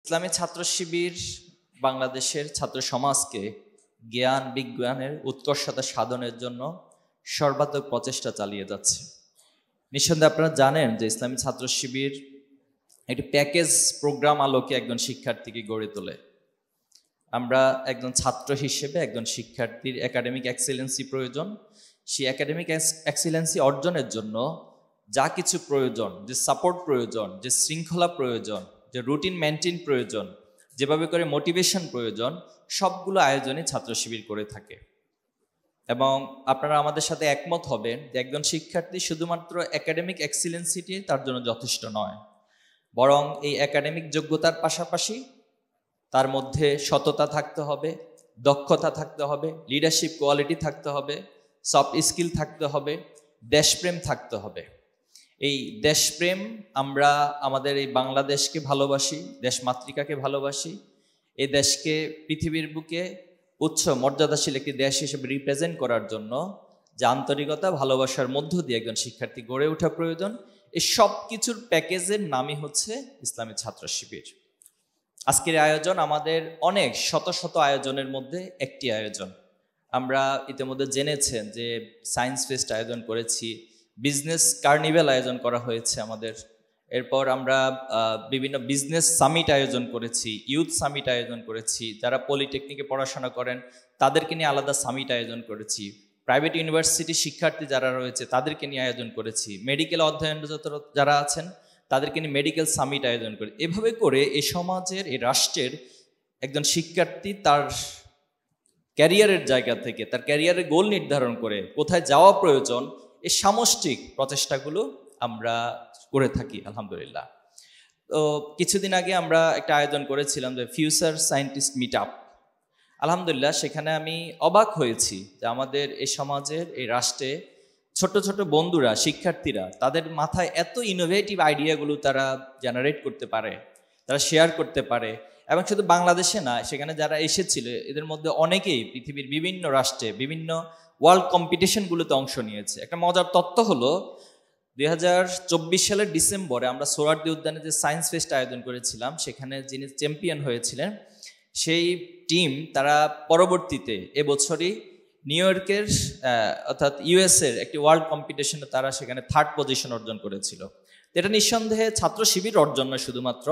ইসলামী ছাত্র শিবির বাংলাদেশের ছাত্র সমাজকে জ্ঞান বিজ্ঞানের উৎকর্ষতা সাধনের জন্য সর্বাত্মক প্রচেষ্টা চালিয়ে যাচ্ছে। নিঃসন্দেহে আপনারা জানেন যে ইসলামী ছাত্র শিবির একটি প্যাকেজ প্রোগ্রাম আলোকে একজন শিক্ষার্থীকে গড়ে তোলে। আমরা একজন ছাত্র হিসেবে একজন শিক্ষার্থীর একাডেমিক এক্সেলেন্সি প্রয়োজন। সেই একাডেমিক এক্সেলেন্সি অর্জনের জন্য যা কিছু প্রয়োজন, যে সাপোর্ট প্রয়োজন, যে শৃঙ্খলা প্রয়োজন, যে রুটিন মেনটেন প্রয়োজন, যেভাবে করে মোটিভেশন প্রয়োজন, সবগুলো আয়োজনই ছাত্র শিবির করে থাকে। এবং আপনারা আমাদের সাথে একমত হবেন যে একজন শিক্ষার্থী শুধুমাত্র একাডেমিক এক্সেলেন্সিটি তার জন্য যথেষ্ট নয়, বরং এই একাডেমিক যোগ্যতার পাশাপাশি তার মধ্যে সততা থাকতে হবে, দক্ষতা থাকতে হবে, লিডারশিপ কোয়ালিটি থাকতে হবে, সফট স্কিল থাকতে হবে, দেশপ্রেম থাকতে হবে। এই দেশপ্রেম, আমরা আমাদের এই বাংলাদেশকে ভালোবাসি, দেশমাতৃকাকে ভালোবাসি, এই দেশকে পৃথিবীর বুকে উচ্চ মর্যাদাশীল একটি দেশ হিসেবে রিপ্রেজেন্ট করার জন্য যে আন্তরিকতা, ভালোবাসার মধ্য দিয়ে একজন শিক্ষার্থী গড়ে ওঠা প্রয়োজন। এই সব কিছুর প্যাকেজের নামই হচ্ছে ইসলামী ছাত্র শিবির। আজকের আয়োজন আমাদের অনেক শত শত আয়োজনের মধ্যে একটি আয়োজন। আমরা ইতিমধ্যে জেনেছেন যে সায়েন্স ফেস্ট আয়োজন করেছি, বিজনেস কার্নিভেল আয়োজন করা হয়েছে আমাদের। এরপর আমরা বিভিন্ন বিজনেস সামিট আয়োজন করেছি, ইউথ সামিট আয়োজন করেছি। যারা পলিটেকনিকে পড়াশোনা করেন তাদেরকে নিয়ে আলাদা সামিট আয়োজন করেছি। প্রাইভেট ইউনিভার্সিটি শিক্ষার্থী যারা রয়েছে তাদেরকে নিয়ে আয়োজন করেছি। মেডিকেল অধ্যয়নরত যারা আছেন তাদেরকে নিয়ে মেডিকেল সামিট আয়োজন করে। এভাবে করে এই সমাজের, এই রাষ্ট্রের একজন শিক্ষার্থী তার ক্যারিয়ারের জায়গা থেকে, তার ক্যারিয়ারের গোল নির্ধারণ করে কোথায় যাওয়া প্রয়োজন, এই সামষ্টিক প্রচেষ্টাগুলো আমরা করে থাকি আলহামদুলিল্লাহ। তো কিছুদিন আগে আমরা একটা আয়োজন করেছিলাম যে ফিউচার সায়েন্টিস্ট মিট আপ। আলহামদুলিল্লাহ, সেখানে আমি অবাক হয়েছি যে আমাদের এই সমাজের, এই রাষ্ট্রে ছোট ছোট বন্ধুরা, শিক্ষার্থীরা, তাদের মাথায় এত ইনোভেটিভ আইডিয়াগুলো তারা জেনারেট করতে পারে, তারা শেয়ার করতে পারে। এবং শুধু বাংলাদেশে না, সেখানে যারা এসেছিল এদের মধ্যে অনেকেই পৃথিবীর বিভিন্ন রাষ্ট্রে, বিভিন্ন ওয়ার্ল্ড কম্পিটিশনগুলোতে অংশ নিয়েছে। একটা মজার তথ্য হলো 2024 সালের ডিসেম্বরে আমরা সোহরাওয়ার্দী উদ্যানে যে সায়েন্স ফেস্ট আয়োজন করেছিলাম, সেখানে যিনি চ্যাম্পিয়ন হয়েছিলেন সেই টিম, তারা পরবর্তীতে এবছরই নিউ ইয়র্কের অর্থাৎ ইউএসের একটি ওয়ার্ল্ড কম্পিটিশনে তারা সেখানে 3rd পজিশন অর্জন করেছিল। এটা নিঃসন্দেহে ছাত্র শিবির অর্জন নয় শুধুমাত্র,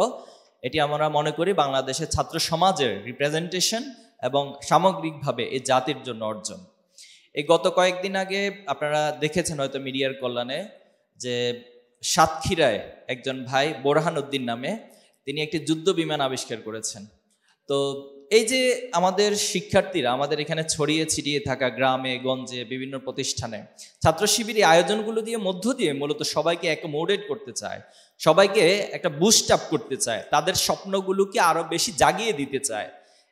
এটি আমরা মনে করি বাংলাদেশের ছাত্র সমাজের রিপ্রেজেন্টেশন এবং সামগ্রিকভাবে এই জাতির জন্য অর্জন। এই গত কয়েকদিন আগে আপনারা দেখেছেন হয়তো মিডিয়ার কল্যাণে যে সাতক্ষীরায় একজন ভাই বোরহান উদ্দিন নামে, তিনি একটি যুদ্ধ বিমান আবিষ্কার করেছেন। তো এই যে আমাদের শিক্ষার্থীরা আমাদের এখানে ছড়িয়ে ছিটিয়ে থাকা গ্রামে গঞ্জে বিভিন্ন প্রতিষ্ঠানে ছাত্র শিবির আয়োজনগুলো দিয়ে মধ্য দিয়ে মূলত সবাইকে অ্যাকোমোডেট করতে চায়, সবাইকে একটা বুস্ট আপ করতে চায়, তাদের স্বপ্নগুলোকে আরো বেশি জাগিয়ে দিতে চায়।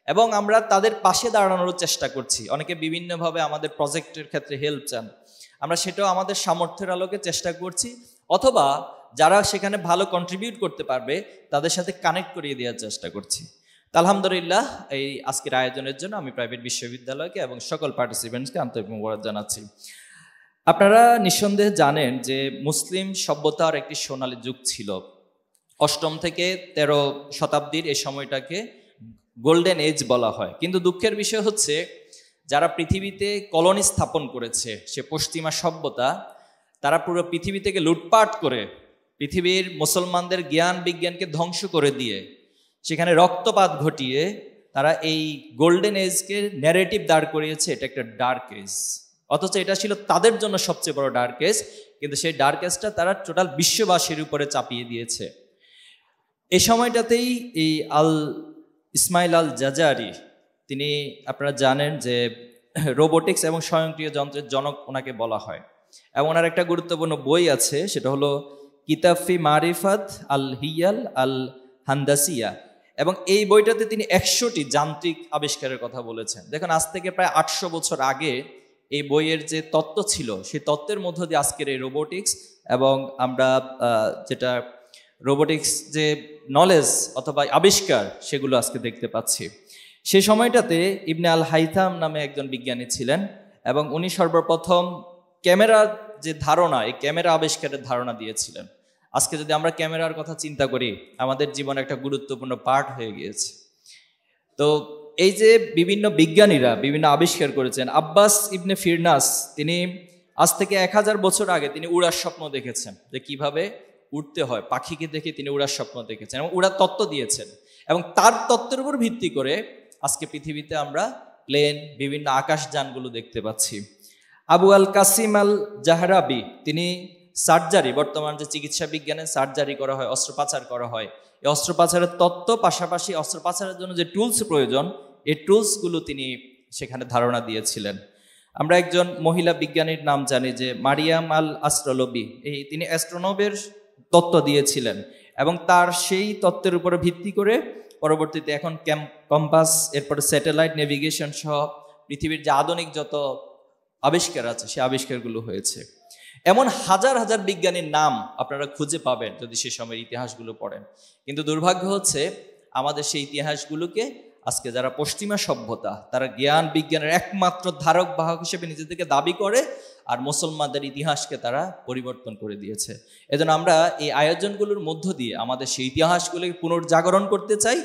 এবং আমরা তাদের পাশে দাঁড়ানোর চেষ্টা করছি। অনেকে বিভিন্নভাবে আমাদের প্রজেক্টের ক্ষেত্রে হেল্প চান, আমরা সেটাও আমাদের সামর্থ্যের আলোকে চেষ্টা করছি, অথবা যারা সেখানে ভালো কন্ট্রিবিউট করতে পারবে তাদের সাথে কানেক্ট করিয়ে দেওয়ার চেষ্টা করছি। আলহামদুলিল্লাহ, এই আজকের আয়োজনের জন্য আমি প্রাইভেট বিশ্ববিদ্যালয়কে এবং সকল পার্টিসিপেন্টসকে আন্তরিক মোবারক জানাচ্ছি। আপনারা নিঃসন্দেহে জানেন যে মুসলিম সভ্যতার একটি সোনালী যুগ ছিল। 8ম থেকে 13 শতাব্দীর এই সময়টাকে গোল্ডেন এজ বলা হয়। কিন্তু দুঃখের বিষয় হচ্ছে যারা পৃথিবীতে কলোনি স্থাপন করেছে, সে পশ্চিমা সভ্যতা, তারা পুরো পৃথিবী থেকে লুটপাট করে পৃথিবীর মুসলমানদের জ্ঞান বিজ্ঞানকে ধ্বংস করে দিয়ে সেখানে রক্তপাত ঘটিয়ে তারা এই গোল্ডেন এজকে ন্যারেটিভ দাঁড় করিয়েছে এটা একটা ডার্ক এজ। অথচ এটা ছিল তাদের জন্য সবচেয়ে বড় ডার্ক এজ, কিন্তু সেই ডার্ক এজটা তারা টোটাল বিশ্ববাসীর উপরে চাপিয়ে দিয়েছে। এই সময়টাতেই এই ইসমাইল আল জাজারি, তিনি আপনারা জানেন যে রোবোটিক্স এবং স্বয়ংক্রিয় যন্ত্রের জনক ওনাকে বলা হয়। এবং ওনার একটা গুরুত্বপূর্ণ বই আছে, সেটা হলো কিতাব ফি মারিফাত আল হিয়াল আল হান্দাসিয়া। এবং এই বইটাতে তিনি 100টি যান্ত্রিক আবিষ্কারের কথা বলেছেন। দেখুন, আজ থেকে প্রায় 800 বছর আগে এই বইয়ের যে তত্ত্ব ছিল, সেই তত্ত্বের মধ্য দিয়ে আজকের এই রোবোটিক্স এবং আমরা যেটা রোবোটিক্স যে নলেজ অথবা আবিষ্কার, সেগুলো আজকে দেখতে পাচ্ছি। সেই সময়টাতে ইবনে আল হাইথাম নামে একজন বিজ্ঞানী ছিলেন এবং উনি সর্বপ্রথম ক্যামেরার যে ধারণা, এই ক্যামেরা আবিষ্কারের ধারণা দিয়েছিলেন। আজকে যদি আমরা ক্যামেরার কথা চিন্তা করি, আমাদের জীবনে একটা গুরুত্বপূর্ণ পার্ট হয়ে গিয়েছে। তো এই যে বিভিন্ন বিজ্ঞানীরা বিভিন্ন আবিষ্কার করেছেন, আব্বাস ইবনে ফিরনাস তিনি আজ থেকে 1000 বছর আগে তিনি উড়ার স্বপ্ন দেখেছেন, যে কিভাবে উড়তে হয়, পাখিকে দেখে তিনি উড়ার স্বপ্ন দেখেছেন এবং উড়ার তত্ত্ব দিয়েছেন। এবং তার তত্ত্বের উপর ভিত্তি করে আজকে পৃথিবীতে আমরা প্লেন, বিভিন্ন আকাশযানগুলো দেখতে পাচ্ছি। আবু আল কাসিম আল জাহরাবি তিনি সার্জারি, বর্তমান যে চিকিৎসা বিজ্ঞানে সার্জারি করা হয়, অস্ত্রোপচার করা হয়, এই অস্ত্রোপচারের তত্ত্ব পাশাপাশি অস্ত্রোপচারের জন্য যে টুলস প্রয়োজন, এই টুলসগুলো তিনি সেখানে ধারণা দিয়েছিলেন। আমরা একজন মহিলা বিজ্ঞানীর নাম জানি যে মারিয়াম আল আসট্রোলবি, তিনি অ্যাস্ট্রোনবের তত্ত্ব দিয়েছিলেন এবং তার সেই তত্ত্বের উপরে ভিত্তি করে পরবর্তীতে এখন কম্পাস, এরপরে স্যাটেলাইট নেভিগেশন সহ পৃথিবীর যে আধুনিক যত আবিষ্কার আছে সেই আবিষ্কারগুলো হয়েছে। এমন হাজার হাজার বিজ্ঞানীর নাম আপনারা খুঁজে পাবেন যদি সে সময়ের ইতিহাসগুলো পড়েন। কিন্তু দুর্ভাগ্য হচ্ছে আমাদের সেই ইতিহাসগুলোকে আজকে যারা পশ্চিমা সভ্যতা, তারা জ্ঞান বিজ্ঞানের একমাত্র ধারক বাহক হিসেবে নিজেদেরকে দাবি করে, আর মুসলমানদের ইতিহাসকে তারা পরিবর্তন করে দিয়েছে। এজন্য আমরা এই আয়োজনগুলোর মধ্য দিয়ে আমাদের সেই ইতিহাসগুলোকে পুনর্জাগরণ করতে চাই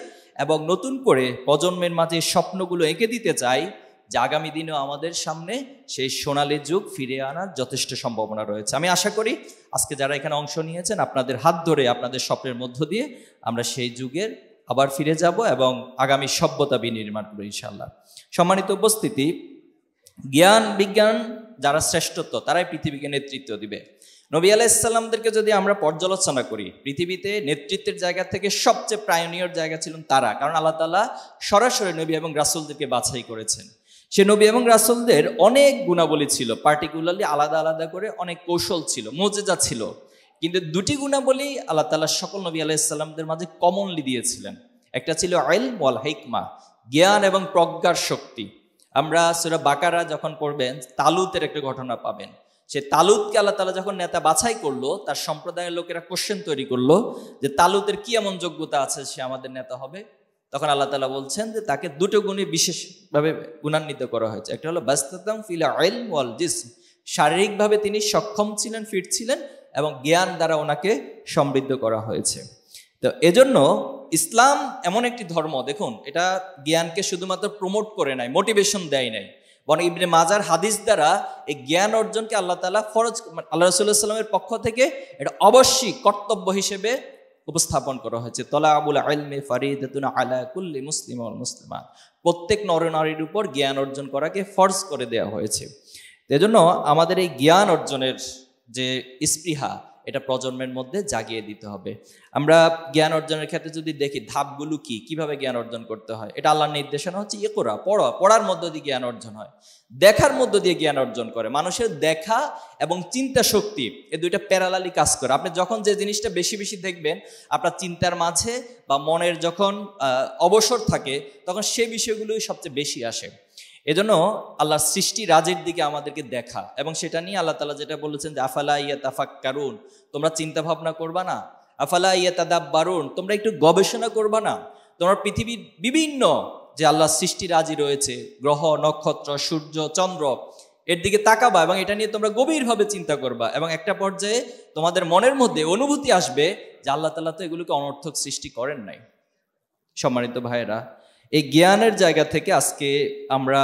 এবং নতুন করে প্রজন্মের মাঝে স্বপ্নগুলো এঁকে দিতে চাই যে আগামী দিনেও আমাদের সামনে সেই সোনালী যুগ ফিরে আনার যথেষ্ট সম্ভাবনা রয়েছে। আমি আশা করি আজকে যারা এখানে অংশ নিয়েছেন, আপনাদের হাত ধরে আপনাদের স্বপ্নের মধ্য দিয়ে আমরা সেই যুগের আবার ফিরে যাব এবং আগামী সভ্যতা বিনির্মাণ করব ইনশাআল্লাহ। সম্মানিত উপস্থিতি, জ্ঞান বিজ্ঞান যারা শ্রেষ্ঠত্ব, তারাই পৃথিবীকে নেতৃত্ব দিবে। নবী আলাইহিসসালামদেরকে যদি আমরা পর্যালোচনা করি, পৃথিবীতে নেতৃত্বের জায়গা থেকে সবচেয়ে প্রায়োনিয়র জায়গা ছিলেন তারা, কারণ আল্লাহ তাআলা সরাসরি নবী এবং রাসূলদেরকে বাছাই করেছেন। সে নবী এবং রাসূলদের অনেক গুণাবলী ছিল, পার্টিকুলারলি আলাদা আলাদা করে অনেক কৌশল ছিল, মুজিজা ছিল, কিন্তু দুটি গুণাবলী আল্লাহ তাআলা সকল নবী আলাইহিসসালামদের মাঝে কমনলি দিয়েছিলেন। একটা ছিল ইলম ওয়াল হিকমা, জ্ঞান এবং প্রজ্ঞার শক্তি। আমরা সূরা বাকারা যখন পড়বেন, তালুতের একটা ঘটনা পাবেন। সে তালুতকে আল্লাহ তাআলা যখন নেতা বাছাই করলো, তার সম্প্রদায়ের লোকেরা কোশ্চেন তৈরি করলো যে তালুতের কি এমন যোগ্যতা আছে সে আমাদের নেতা হবে। তখন আল্লাহ তাআলা বলছেন যে তাকে দুটো গুণে বিশেষভাবে গুণান্বিত করা হয়েছে। একটা হলো বাস্তাতাম ফিল ইলম ওয়াল জিসম, শারীরিকভাবে তিনি সক্ষম ছিলেন, ফিট ছিলেন, এবং জ্ঞান দ্বারা ওনাকে সমৃদ্ধ করা হয়েছে। তো এজন্য ইসলাম এমন একটি ধর্ম, দেখুন এটা জ্ঞানকে শুধুমাত্র প্রমোট করে নাই, মোটিভেশন দেয় নাই, বরং ইবনে মাজার হাদিস দ্বারা এই জ্ঞান অর্জনকে আল্লাহ তাআলা ফরজ, আল্লাহ রাসূলুল্লাহ সাল্লাল্লাহু আলাইহি ওয়াসাল্লামের পক্ষ থেকে এটা অবশ্যই কর্তব্য হিসেবে উপস্থাপন করা হয়েছে। তলাবুল ইলমি ফারিদাতুন আলা কুল্লি মুসলিম ওয়াল মুসলিমা, প্রত্যেক নরনারীর উপর জ্ঞান অর্জন করাকে ফরজ করে দেওয়া হয়েছে। এজন্য আমাদের এই জ্ঞান অর্জনের যে স্পৃহা, এটা প্রজন্মের মধ্যে জাগিয়ে দিতে হবে। আমরা জ্ঞান অর্জনের ক্ষেত্রে যদি দেখি ধাপগুলো কি, কিভাবে জ্ঞান অর্জন করতে হয়, এটা আল্লাহর নির্দেশনা হচ্ছে ইকরা, পড়া, পড়ার মধ্য দিয়ে জ্ঞান অর্জন হয়, দেখার মধ্য দিয়ে জ্ঞান অর্জন করে। মানুষের দেখা এবং চিন্তা শক্তি, এই দুইটা প্যারালালি কাজ করে। আপনি যখন যে জিনিসটা বেশি বেশি দেখবেন, আপনার চিন্তার মাঝে বা মনের যখন অবসর থাকে, তখন সেই বিষয়গুলোই সবচেয়ে বেশি আসে। এজন্য আল্লাহর সৃষ্টি রাজের দিকে আমাদেরকে দেখা, এবং সেটা নিয়ে আল্লাহ তাআলা যেটা বলেছেন যে আফালা ইয়াতাফাক্কারুন, তোমরা চিন্তা ভাবনা করবা না, আফালা ইয়াতাদাব্বারুন, তোমরা একটু গবেষণা করবা না, তোমরা পৃথিবীর বিভিন্ন যে আল্লাহর সৃষ্টি রাজি রয়েছে, গ্রহ, নক্ষত্র, সূর্য, চন্দ্র, এর দিকে তাকাবা এবং এটা নিয়ে তোমরা গভীরভাবে চিন্তা করবা, এবং একটা পর্যায়ে তোমাদের মনের মধ্যে অনুভূতি আসবে যে আল্লাহ তাআলা তো এগুলোকে অনর্থক সৃষ্টি করেন নাই। সম্মানিত ভাইয়েরা, এই জ্ঞানের জায়গা থেকে আজকে আমরা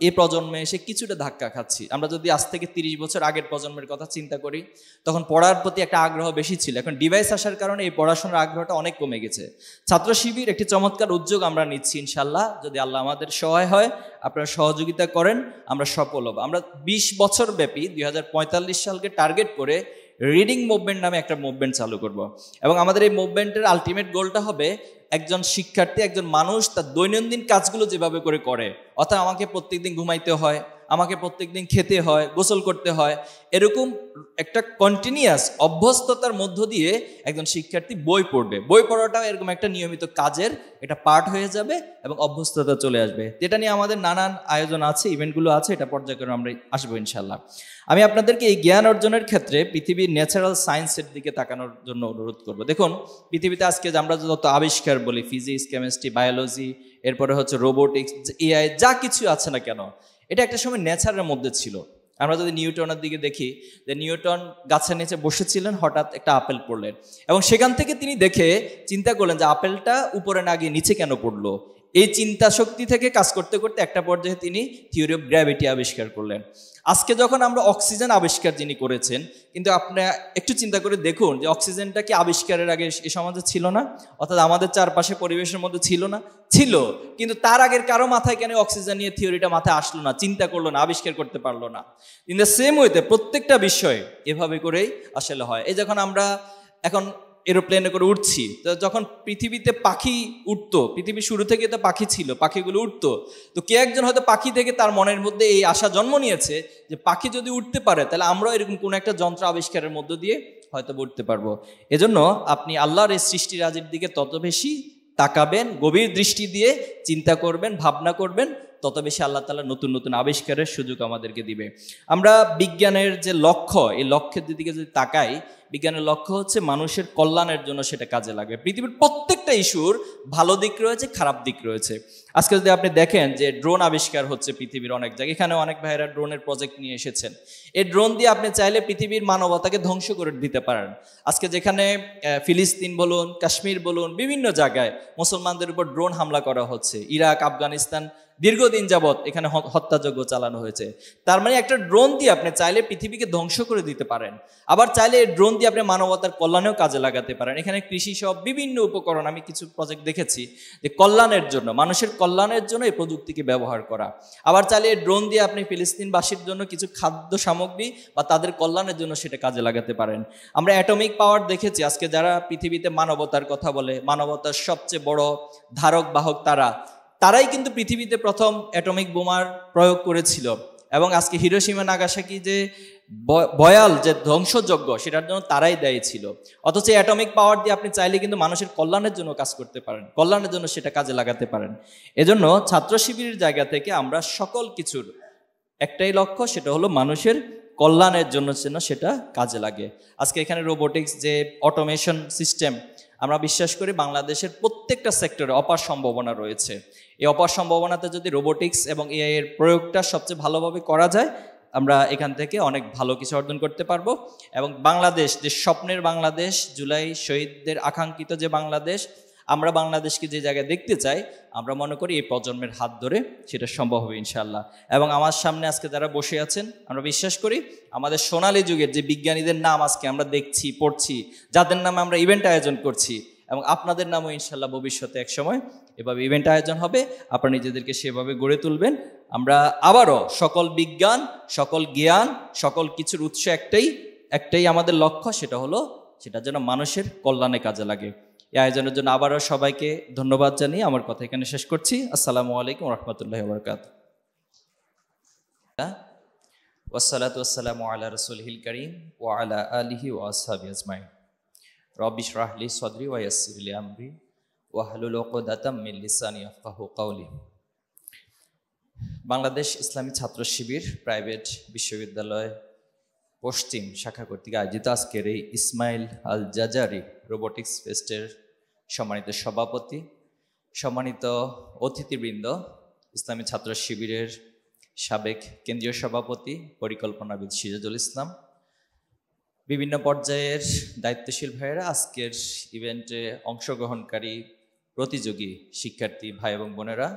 এই প্রজন্মে এসে কিছুটা ধাক্কা খাচ্ছি। আমরা যদি আজ থেকে 30 বছর আগের প্রজন্মের কথা চিন্তা করি, তখন পড়ার প্রতি একটা আগ্রহ বেশি ছিল। এখন ডিভাইস আসার কারণে এই পড়াশোনার আগ্রহটা অনেক কমে গেছে। ছাত্র শিবির একটি চমৎকার উদ্যোগ আমরা নিচ্ছি, ইনশাল্লাহ যদি আল্লাহ আমাদের সহায় হয়, আপনারা সহযোগিতা করেন, আমরা সফল হব। আমরা 20 বছর ব্যাপী 2045 সালকে টার্গেট করে রিডিং মুভমেন্ট নামে একটা মুভমেন্ট চালু করব, এবং আমাদের এই মুভমেন্টের আলটিমেট গোলটা হবে একজন শিক্ষার্থী, একজন মানুষ তার দৈনন্দিন কাজগুলো যেভাবে করে, অর্থাৎ আমাকে প্রত্যেকদিন ঘুমাইতে হয়, আমাকে প্রত্যেকদিন খেতে হয়, গোসল করতে হয়, এরকম একটা কন্টিনিউয়াস অভ্যস্ততার মধ্য দিয়ে একজন শিক্ষার্থী বই পড়বে। বই পড়াটাও এরকম একটা নিয়মিত কাজের এটা পার্ট হয়ে যাবে এবং অভ্যস্ততা চলে আসবে। এটা নিয়ে আমাদের নানান আয়োজন আছে, ইভেন্টগুলো আছে, এটা পর্যায়ক্রমে আমরা আসবো ইনশাল্লাহ। আমি আপনাদেরকে এই জ্ঞান অর্জনের ক্ষেত্রে পৃথিবীর ন্যাচারাল সায়েন্সের দিকে তাকানোর জন্য অনুরোধ করব। দেখুন পৃথিবীতে আজকে আমরা যত আবিষ্কার বলি, ফিজিক্স, কেমিস্ট্রি, বায়োলজি, এরপরে হচ্ছে রোবোটিক্স, এআই, যা কিছু আছে না কেন, এটা একটা সময় নেচারের মধ্যে ছিল। আমরা যদি নিউটনের দিকে দেখি যে নিউটন গাছের নিচে বসেছিলেন, হঠাৎ একটা আপেল পড়লেন এবং সেখান থেকে তিনি দেখে চিন্তা করলেন যে আপেলটা উপরে না গিয়ে নিচে কেন পড়লো। এই চিন্তা শক্তি থেকে কাজ করতে করতে একটা পর্যায়ে তিনি থিওরি অফ গ্র্যাভিটি আবিষ্কার করলেন। আজকে যখন আমরা অক্সিজেন আবিষ্কার যিনি করেছেন, কিন্তু আপনি একটু চিন্তা করে দেখুন যে অক্সিজেনটা কি আবিষ্কারের আগে এই সমাজে ছিল না? অর্থাৎ আমাদের চারপাশে পরিবেশের মধ্যে ছিল না? ছিল। কিন্তু তার আগের কারো মাথায় কেন অক্সিজেন নিয়ে থিওরিটা মাথায় আসলো না, চিন্তা করলো না, আবিষ্কার করতে পারলো না? ইন দ্য সেম ওয়েতে প্রত্যেকটা বিষয় এভাবে করেই আসলে হয়। এই যখন আমরা এখন এরোপ্লেনে করে উঠছি, তো যখন পৃথিবীতে পাখি উঠতো, পৃথিবীর শুরু থেকে তো পাখি ছিল, পাখিগুলো উঠতো, তো কে একজন হয়তো পাখি থেকে তার মনের মধ্যে এই আশা জন্ম নিয়েছে যে পাখি যদি উঠতে পারে তাহলে আমরাও এরকম কোনো একটা যন্ত্র আবিষ্কারের মধ্য দিয়ে হয়তো উঠতে পারবো। এজন্য আপনি আল্লাহর এই সৃষ্টিরাজির দিকে তত বেশি তাকাবেন, গভীর দৃষ্টি দিয়ে চিন্তা করবেন, ভাবনা করবেন, তত বেশি আল্লাহ তাআলা নতুন নতুন আবিষ্কারের সুযোগ আমাদেরকে দিবে। আমরা বিজ্ঞানের যে লক্ষ্য, এই লক্ষ্যের দিকে যদি তাকাই, বিজ্ঞানের লক্ষ্য হচ্ছে মানুষের কল্যাণের জন্য সেটা কাজে লাগবে। পৃথিবীর প্রত্যেকটা ইস্যুর ভালো দিক রয়েছে, খারাপ দিক রয়েছে। আজকে যদি আপনি দেখেন যে ড্রোন আবিষ্কার হচ্ছে পৃথিবীর অনেক জায়গায়, এখানে অনেক ভাইয়েরা ড্রোনের প্রজেক্ট নিয়ে এসেছেন। এই ড্রোন দিয়ে আপনি চাইলে পৃথিবীর মানবতাকে ধ্বংস করে দিতে পারেন। আজকে যেখানে ফিলিস্তিন বলুন, কাশ্মীর বলুন, বিভিন্ন জায়গায় মুসলমানদের উপর ড্রোন হামলা করা হচ্ছে। ইরাক, আফগানিস্তান দীর্ঘদিন যাবৎ এখানে হত্যাযজ্ঞ চালানো হয়েছে। তার মানে একটা ড্রোন দিয়ে আপনি চাইলে পৃথিবীকে ধ্বংস করে দিতে পারেন, আবার চাইলে এই ড্রোন দিয়ে আপনি মানবতার কল্যাণেও কাজে লাগাতে পারেন। এখানে কৃষি সহ বিভিন্ন উপকরণ, আমি কিছু প্রজেক্ট দেখেছি যে কল্যাণের জন্য, মানুষের কল্যাণের জন্য এই প্রযুক্তিকে ব্যবহার করা। আবার চাইলে এই ড্রোন দিয়ে আপনি ফিলিস্তিনবাসীর জন্য কিছু খাদ্য সামগ্রী বা তাদের কল্যাণের জন্য সেটা কাজে লাগাতে পারেন। আমরা অ্যাটমিক পাওয়ার দেখেছি। আজকে যারা পৃথিবীতে মানবতার কথা বলে, মানবতার সবচেয়ে বড় ধারক বাহক তারাই কিন্তু পৃথিবীতে প্রথম অ্যাটমিক বোমার প্রয়োগ করেছিল। এবং আজকে হিরোশিমা নাগাসাকি যে ভয়াল যে ধ্বংসযজ্ঞ, সেটার জন্য তারাই দায়ী ছিল। অথচ অ্যাটমিক পাওয়ার দিয়ে আপনি চাইলে কিন্তু মানুষের কল্যাণের জন্য কাজ করতে পারেন, কল্যাণের জন্য সেটা কাজে লাগাতে পারেন। এজন্য ছাত্র শিবিরের জায়গা থেকে আমরা সকল কিছুর একটাই লক্ষ্য, সেটা হলো মানুষের কল্যাণের জন্য যেন সেটা কাজে লাগে। আজকে এখানে রোবোটিক্স যে অটোমেশন সিস্টেম, আমরা বিশ্বাস করি বাংলাদেশের প্রত্যেকটা সেক্টরে অপার সম্ভাবনা রয়েছে। এই অপার সম্ভাবনাতে যদি রোবোটিক্স এবং এআই এর প্রয়োগটা সবচেয়ে ভালোভাবে করা যায়, আমরা এখান থেকে অনেক ভালো কিছু অর্জন করতে পারবো। এবং বাংলাদেশ যে স্বপ্নের বাংলাদেশ, জুলাই শহীদদের আকাঙ্ক্ষিত যে বাংলাদেশ, আমরা বাংলাদেশকে যে জায়গায় দেখতে চাই, আমরা মনে করি এই প্রজন্মের হাত ধরে সেটা সম্ভব হবে ইনশাআল্লাহ। এবং আমার সামনে আজকে যারা বসে আছেন, আমরা বিশ্বাস করি আমাদের সোনালী যুগের যে বিজ্ঞানীদের নাম আজকে আমরা দেখছি, পড়ছি, যাদের নামে আমরা ইভেন্ট আয়োজন করছি, এবং আপনাদের নামও ইনশাআল্লাহ ভবিষ্যতে একসময় এভাবে ইভেন্ট আয়োজন হবে, আপনারা নিজেদেরকে সেভাবে গড়ে তুলবেন। আমরা আবারও সকল বিজ্ঞান, সকল জ্ঞান, সকল কিছুর উৎস একটাই আমাদের লক্ষ্য, সেটা হলো সেটা যেন মানুষের কল্যাণে কাজে লাগে। এই আয়োজনের জন্য আবারও সবাইকে ধন্যবাদ জানিয়ে আমার কথা এখানে শেষ করছি। আসসালামু আলাইকুম ওয়া রাহমাতুল্লাহি ওয়া বারাকাতুহু। ওয়াসসালাতু ওয়াসসালামু আলা রাসূলিল কারীম ওয়া আলা আলিহি ওয়া আসহাবিহি আজমাইন। রব্বি ইশরাহ লি সাদরি ওয়া ইয়াসসির লি আমরি ওয়াহলুল উকদাতাম মিন লিসানি ইয়াফকাহু কাওলি। বাংলাদেশ ইসলামী ছাত্র শিবির প্রাইভেট বিশ্ববিদ্যালয় পশ্চিম শাখা কর্তৃক আয়োজিত আজকের এই ইসমাইল আল জাজারি রোবোটিক্স ফেস্টের সম্মানিত সভাপতি, সম্মানিত অতিথিবৃন্দ, ইসলামী ছাত্র শিবিরের সাবেক কেন্দ্রীয় সভাপতি পরিকল্পনাবিদ সিরাজুল ইসলাম, বিভিন্ন পর্যায়ের দায়িত্বশীল ভাইয়েরা, আজকের ইভেন্টে অংশগ্রহণকারী প্রতিযোগী শিক্ষার্থী ভাই এবং বোনেরা,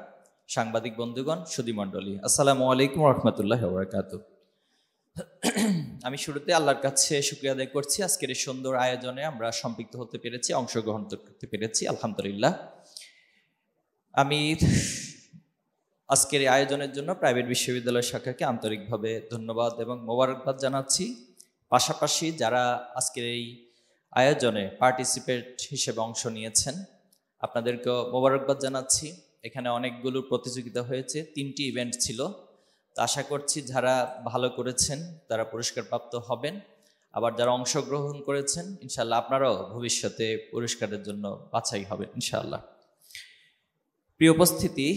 সাংবাদিক বন্ধুগণ, সুধীমণ্ডলী, আসসালামু আলাইকুম ওয়া রাহমাতুল্লাহি ওয়া বারাকাতুহু। আমি শুরুতে আল্লাহর কাছে শুকরিয়া আদায় করছি, আজকের এই সুন্দর আয়োজনে আমরা সম্পৃক্ত হতে পেরেছি, অংশগ্রহণ করতে পেরেছি, আলহামদুলিল্লাহ। আমি আজকের এই আয়োজনের জন্য প্রাইভেট বিশ্ববিদ্যালয় শাখাকে আন্তরিকভাবে ধন্যবাদ এবং মোবারকবাদ জানাচ্ছি। পাশাপাশি যারা আজকের এই আয়োজনে পার্টিসিপেট হিসেবে অংশ নিয়েছেন, আপনাদেরকেও মোবারকবাদ জানাচ্ছি। এখানে অনেকগুলো প্রতিযোগিতা হয়েছে, 3টি ইভেন্ট ছিল। তো আশা করছি যারা ভালো করেছেন তারা পুরস্কারপ্রাপ্ত হবেন, আবার যারা অংশগ্রহণ করেছেন ইনশাআল্লাহ আপনারাও ভবিষ্যতে পুরস্কারের জন্য বাছাই হবেন ইনশাআল্লাহ। প্রিয় উপস্থিতি,